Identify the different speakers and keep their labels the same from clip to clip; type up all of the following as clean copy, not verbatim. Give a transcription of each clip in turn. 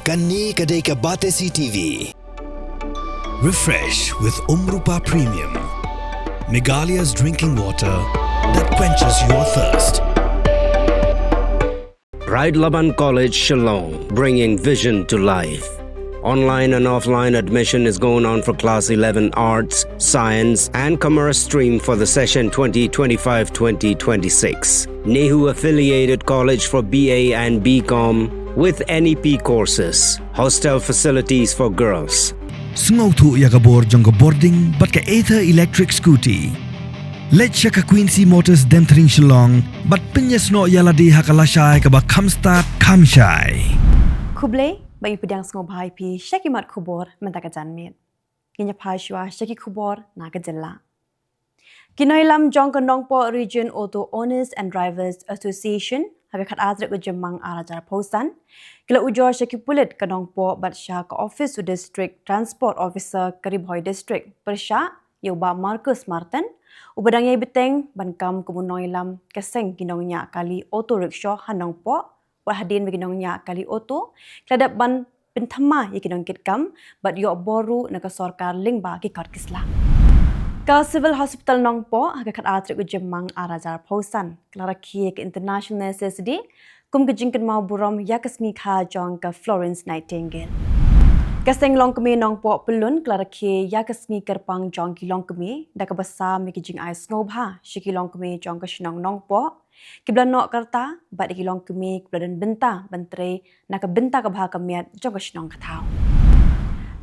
Speaker 1: Kani Kadai Batesi TV. Refresh with Rupa Premium, Meghalaya's drinking water that quenches your thirst.
Speaker 2: Ride Laban College, Shillong, bringing vision to life. Online and offline admission is going on for Class 11 Arts, Science and Commerce stream for the session 2025-2026. NEHU-affiliated college for BA and BCom with NEP courses. Hostel facilities for girls.
Speaker 3: Sngautu yakabor jongga boarding but ka Aether electric scooty. Let's ka Quincy Motors Demtring Shillong but pinyasno yaladi hakalashai ka ba kamstart kamshai.
Speaker 4: Khubor bagi pedang sngobhai pi Shakimat Khubor mentakajan mit. Kinya phashwa Shaki Khubor na ka Jylla. Kinailam jongga Nongpo Region Auto Owners and Drivers Association habikat adrek ke Jymmang arajar pausan. Kila ujor Shaki Pulit ke Nongpo batsha ke Office District Transport Officer Pyrthei District Persha Yoba Marcus Martin ubadang yai beteng bankam kemunoilam keseng kinongnya kali auto rickshaw hanongpo hadin bagi nongnya kali auto kladap ban penthama ye kinong kitkam bat yo boru na ka sarkar lingba ki kart kisla ka civil hospital nongpo hakat atrik Jymmang arajar pausan klaraki ke international necessity kum ke jingkan mau burom yakasngi kha jong ka Florence Nightingale kaseng long kemi nongpo pelun klaraki yakasngi kerpang jong ki long kemi da ka basa mi ki jing ai snobha shiki long kemi jong ka shnong nongpo kiblan nok karta bat ki long kemi kiblan benta bantre na ka benta ka bha kamiat jong ka shnong ka thau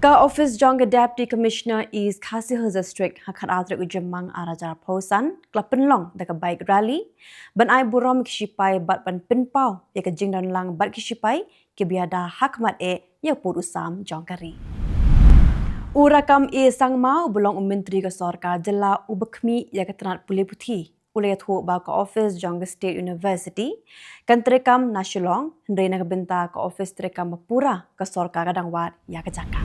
Speaker 4: ka office jong ka deputy commissioner is Khasi district hakat adrek Jymmang arajar pausan klapen long da ka bike rally ban ai burom ki shipai bat ban pinpau ya ka jing dan lang bat ki shipai ki biada hakmat ya pur usam jong kari urakam sang mau belong menteri ka sarkar Jylla ubakmi ya ka tanat pulih putih ulai thu ba ka office jong state university kan trekam nasional hendai na ka benta ka office trekam pura ka sarkar kadang wat ya ka jaka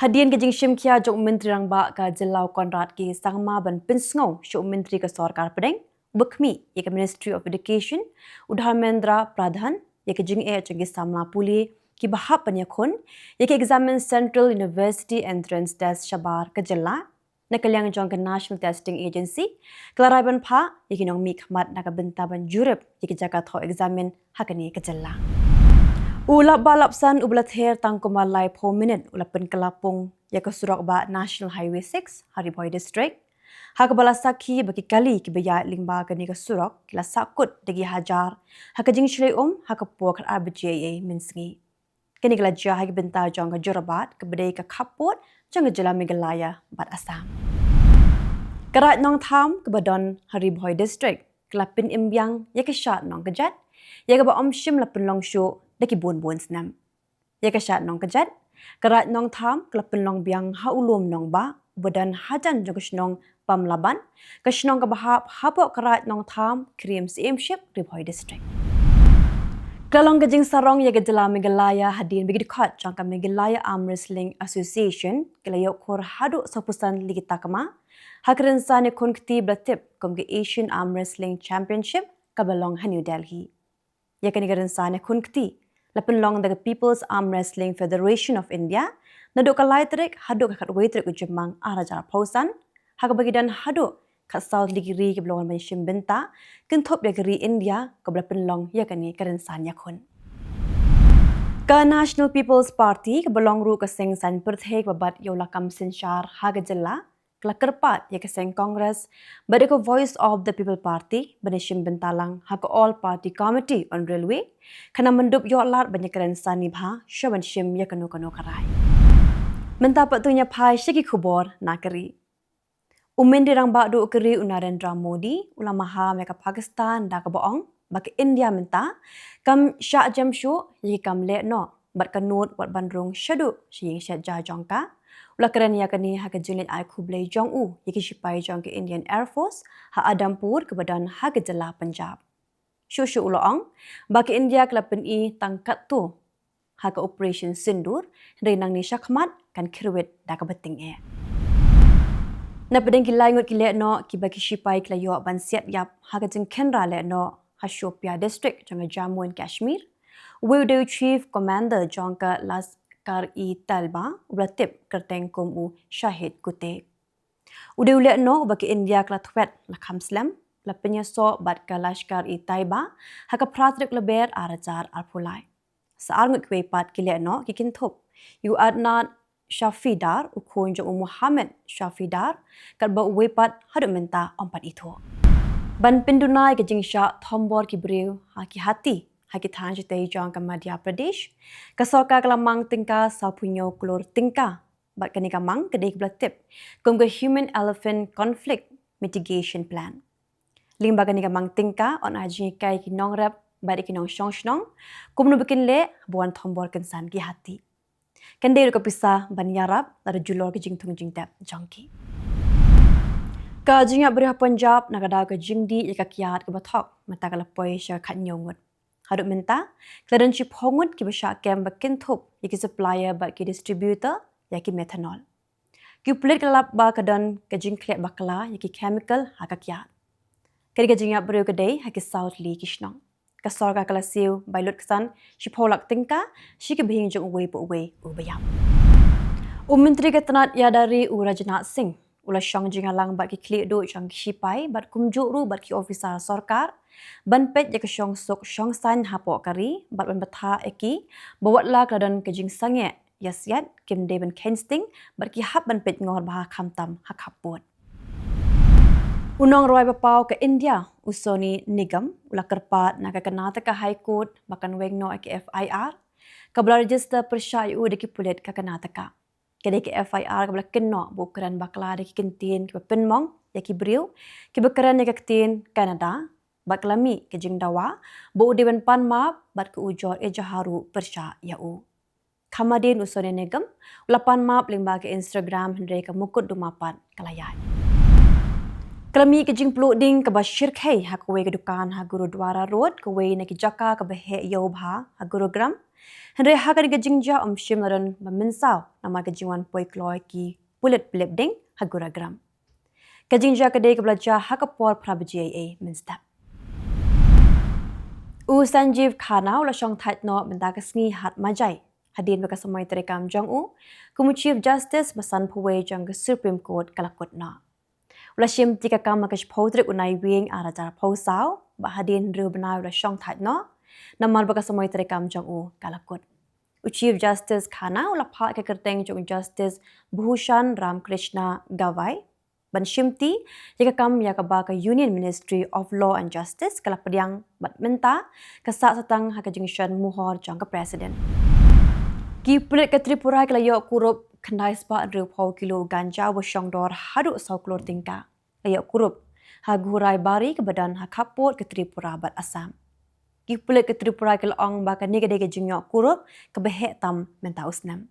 Speaker 4: hadian ke jing shimkia jong menteri rang ba ka Jylla konrad ki sangma ban pinsngau shu menteri ka sarkar pedeng ubakmi ya ka ministry of education udharmendra pradhan ya ke jing jong samla pulih ki bahap penyakhun ya ke examine central university entrance test shabar ka Jylla na Kylleng jong ka national testing agency klarai ban pha ya ki nong mi khmat na ka benta ban jurep ya ki jaka tho examine hakani ka Jylla ulap balapsan ublat her tangkoma lai 4 minute ulapen kelapung ya ka surak ba national highway 6 Pyrthei district hakabala sakhi baki kali ki beya lingba kani ka surak kila sakut degi hajar hakajing shlei hakapok RBJA minsngi kini kala jah ki benta jong ka jorabat ke bedai ka khapot jong Jylla Meghalaya bat Assam karat nong tham ke badon Pyrthei district kelapin imbyang ya ka shat nong kajat ya ka ba shim lapin long shu deki bun snam ya ka shat nong kajat karat nong tham kelapin long byang ha ulum nong ba badan hajan jong kashnong pamlaban kashnong ka bahap hapo karat nong tham krim sim ship Pyrthei district Kalong gajing sarong ya Jylla Meghalaya hadin bagi dekat jangka Meghalaya Arm Wrestling Association kelayok kor haduk sopusan ligi takama hakren sane konkti blatip kom ke Asian Arm Wrestling Championship kabalong New Delhi ya kani garan sane konkti lapen long the People's Arm Wrestling Federation of India naduk kalai trek haduk kat waitrek Jymmang arajar pausan hakabagi dan haduk kat South Ligiri ke belongan banshim benta kentop ya geri India ke belapen long ya kani kerensan yakun ke National People's Party ke belong ru ke seng san Pyrthei ke babat yolakam sinshar haga Jylla ke kerpat ya ke seng Congress bade ke Voice of the People Party banshim bentalang haga All Party Committee on Railway kana mendup yolat banyak kerensan nibha shabanshim ya kanu karai menta patunya phai Shaki Khubor nakari Umendirang bakdu ukeri Narendra Modi ulama ha meka Pakistan da ka boong bak India menta kam Shah Jamshu yi kam le no bat kanut wat bandrung shadu shi sha ja jongka ula keren ya kani ha ka Julian ai Khublei jong u yi ki sipai jong ke Indian Air Force ha Adampur ke badan ha ke Jylla Punjab shu uloong bak India klapen I tangkat tu ha ka Operation Sindur renang ni syakmat kan kirwet da ka beting na pedeng kilai ngot kile no ki baki sipai klayo ban siat yap ha ka jing kenra le no ha Shopia district jang Jammu and Kashmir Widow Chief Commander Jongka Laskar-i Taiba beratip kerteng kum Syahid Kute. Udah uliak no bagi India kala twet la kamslam la penyeso bat ka Laskar-i Taiba haka pratrik leber arajar arpulai. Saar ngut kwepat kiliak no kikin thup. Yu adna Shafidar ukun jo Muhammad Shafidar kat ba wepat hadu menta ompat itu. Ban pendunai ke jingsha thombor ki briu haki hati haki than jite jong ka Madhya Pradesh ka sorkar kelamang tingka sapunyo klor tingka bat kani kamang kedai kebelatip kum ke Human Elephant Conflict Mitigation Plan. Limba kani kamang tingka on aji kai ki nongrap bat ki nong shong kum nu bikin le buan thombor kensan ki hati. Kendai ko pisah ban yarap ada julor ke jing thung jing tap jongki. Ka jingap beriah Punjab nagada ke jingdi ika kiat ke bathok mata kala poi sya khat nyongut. Haduk minta kladan chip hongut ki basha kem bakin thup yaki supplier bat ki distributor yaki methanol. Ki plit kalap ba kadan ke jing klet bakla yaki chemical haka kiat. Kadi ke jingap beriah kedai haki South Lee kishnong. Ka sorga kala siu bailut kesan shipolak tingka shi ke bihing jong uwe po uwe ubayam. Menteri Ketenat Yadari Rajnath Singh ulah syang jingalang bat ki klik do syang shipai bat kumjuk ru bat ki ofisar sorkar ban pet ya ke syang sok syang san hapok kari bat ban betha eki bawatla kadan ke jing sange yasiat kim deben kensting bat ki hap ban pet ngor bah khamtam hakapot. Unang roi bapau ke India usoni nigam ulah kerpat naga Karnataka High Court bakan wengno ke FIR kabla register persyayu deki pulit ke Karnataka. Kedai ke FIR kabla kena bukeran bakla deki kentin ke penmong yaki briu ke bekeran yaki ketin Kanada baklami ke jingdawa bo dewan pan map bat ke ujor ejaharu persyayu. Kamadin usoni nigam ulah pan map limba ke Instagram hendai ke mukut dumapat kalayan. Kelami ke jing peluk ding ke Bashir Khai ha kuwe ke dukan ha Gurudwara Road kuwe na ke Jaka ke behe Yobha ha Gurugram Hendai ha ke jingja shim ladan meminsau nama ke jingwan poi kloi ki pulit pelip ding ha Gurugram. Ke jingja ke dei ke belajar ha ke por prabjia minstap. Sanjeev Khana ula syong tat no benda ke sngi hat majai. Hadin beka semai terekam jong kumu Chief Justice basan puwe jang ke Supreme Court kalakut na. Ulah syim tika kam makish potrik unai wing arajar pausau bahadin ru benai ulah syong tat no namar beka semai terekam jong kalakut. Chief Justice Khana ulah pak ke kerteng jong Justice Bhushan Ramkrishna Gawai ban syimti jika kam ya ka ba ke Union Ministry of Law and Justice kala pediang bat menta ke sak satang ha ke jingshon muhor jong ke President. Ki pulit ke Tripura kala yok kurup kendai sepak ru pau kilo ganja wasyong dor haduk sau klor tingka. Yok kurup ha gurai bari ke badan ha kapot ke Tripura bat Assam. Ki pulit ke Tripura kala ong ba ke ni ke jingyok kurup ke behek tam menta usnam.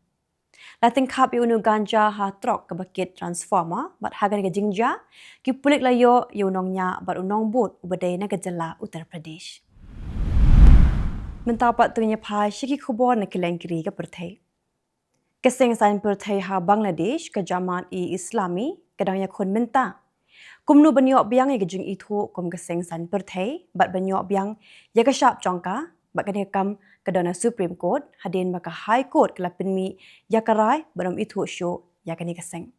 Speaker 4: Lating kap unu ganja ha trok ke bakit transformer bat ha ke jingja ki pulit la yo nongnya bat unong but ubadai na ke Jylla Uttar Pradesh. Mentapat tunya pai shiki Khubor na Kylleng kiri ke Pyrthei. Keseng san Pyrthei ha Bangladesh ke Jamaat Islami kadang ya kon menta. Kumnu banyok biang ya jing itu kum keseng san Pyrthei bat banyok biang ya ke syap jongka bat kene kam kadana Supreme Court hadin baka High Court kala penmi ya karai baram itu show ya kene keseng.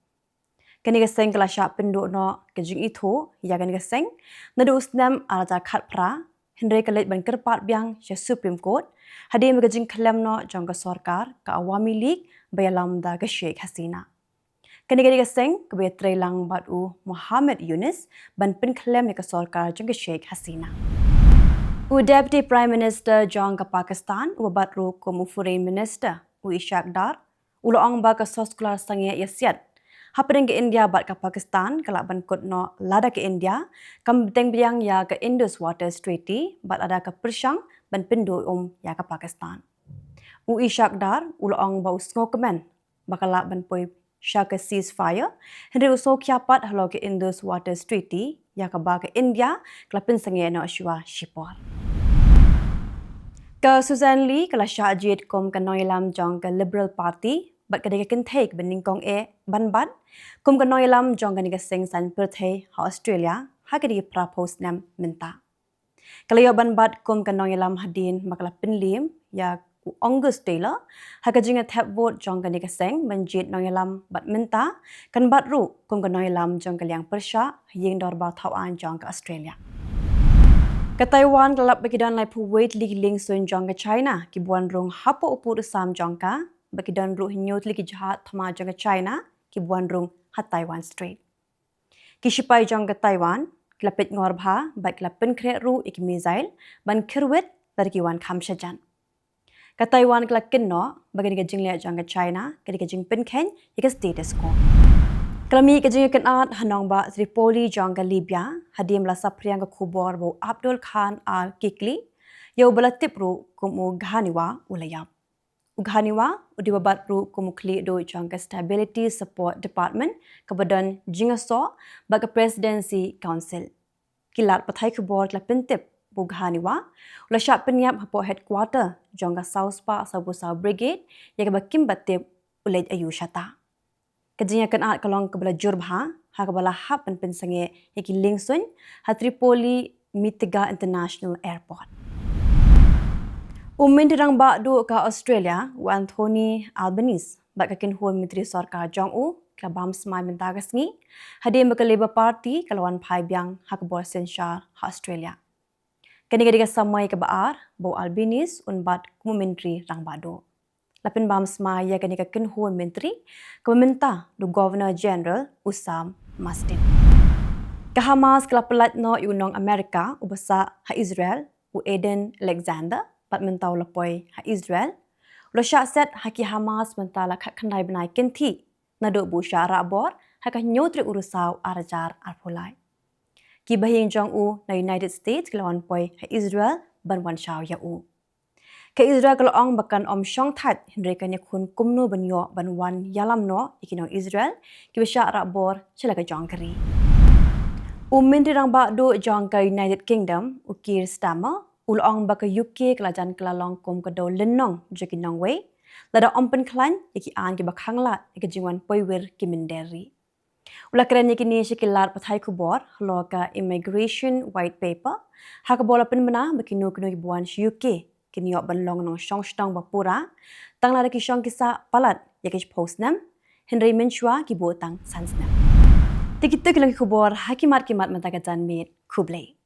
Speaker 4: Kene keseng kala syap penduk no ke jing itu ya kene keseng nadu usnam araja khat pra Hendai kelit ban kerpat biang sya Supreme Court hadin magajing kelam no jangka sorkar ka Awami League bayalam da ke Sheikh Hasina. Kani-kani keseng ke betre lang batu Muhammad Yunus ban pen kelam ke sorkar jangka Sheikh Hasina. Deputy Prime Minister jangka Pakistan bat ru ko Foreign Minister Ishaq Dar ulo ang ba ka soskular sange yasiat hapeng ke India bat ke Pakistan kalak ban kot no lada ke India kam beteng biang ya ke Indus Waters Treaty bat ada ke persyang ban pendu ya ke Pakistan. Ishaq Dar ulang bau sngo kemen bakalak ban poi sya ke ceasefire hendai uso kiapat halo ke Indus Waters Treaty ya ke ba ke India kelapin sange no ashwa shipor. Ke Susan Lee kala sya ajit kom ke noilam jong ke Liberal Party bat kadai ke kenthei bening kong ban kum ke noilam jong ke seng san Pyrthei ha Australia ha ke propose nam minta. Kalau ban kum ke noilam hadin makala penlim ya August Taylor hakajinga tap vote jong ka nikaseng menjit noyalam bat minta kan batru kung ka noyalam jong kaliang persya ying dorba thawan jong ka Australia. Ka Taiwan kelap bakidan lai pu wait lig ling sun jong ka China ki buan rung hapo upur sam jong ka bakidan ru hinyot lig jahat thama jong ka China ki buan rung hat Taiwan Strait. Ki sipai jong ka Taiwan klapit ngor bha bat klapin kre ru ik misail ban khirwet dari wan kham shajan. Ka Taiwan kelakin no bagi jing liat jang ka China kadi jing pen ken ika status quo. Kelami ka jing kan at hanong ba Tripoli jang ka Libya hadim la sapriang ka Khubor bo Abdul Khan al Kikli yo balatip ru kumu ghaniwa ulayap. Ughaniwa udibabat ru kumu kli do jang ka Stability Support Department ka badan jingaso ba ka Presidency Council. Kilat pathai Khubor kelapin tip Bughaniwa, ula syak penyap hapo headquarter jongga South Park Sabusau Brigade yang kebakim batip ulej ayu syata. Kejinya kan at kalong kebala jurbha, ha kebala hap pen pensange yaki lingsun ha Tripoli Mitiga International Airport. Umin dirang bak du ke Australia, Anthony Albanese, bak kakin huan Menteri Sarkar Jong-u, kelabam semai mentagasngi, hadir ke Labour Party kelawan pai biang ha kebor sensyar ha Australia. Kani-kani samai ke baar, bau Albanese unbat kumu menteri rang bado. Lapin bam semai ya kani kakin huan menteri, kememinta du Governor General Usam Mastin. Ke Hamas kelapelat no unong Amerika ubasa ha Israel, u Eden Alexander, bat mentau lepoi ha Israel, ulo syak set haki Hamas mentala kat kendai benai kenti, naduk bu syarak bor, haka nyotri urusau arajar arpulai. Ki bahing Jong-u na United States kelawan poi ha Israel ban wan syau ya u. Ke Israel kalau ong bakan om syong tat hendrekan yakun kumno banyo ban wan yalam no ikinong Israel ki besyak rakbor celaka jong keri. Umin dirang bak do jong ke United Kingdom ukir stama ul ong baka UK kelajan kelalong kum kedo lenong jekinong wei lada ompen klan iki an ki bakhanglat iki jingwan poiwer ki menderi. Ulah kerana kini sekilar pathai Khubor loka immigration white paper hak bola penmena bekinu kenu buan UK kini ok banlong nong syong stong bapura tang lara ki syong kisah palat yakich postnam Henry Menchua ki botang sansnam. Tikita kelang Khubor hakimat kimat mentagajan mit Kublai.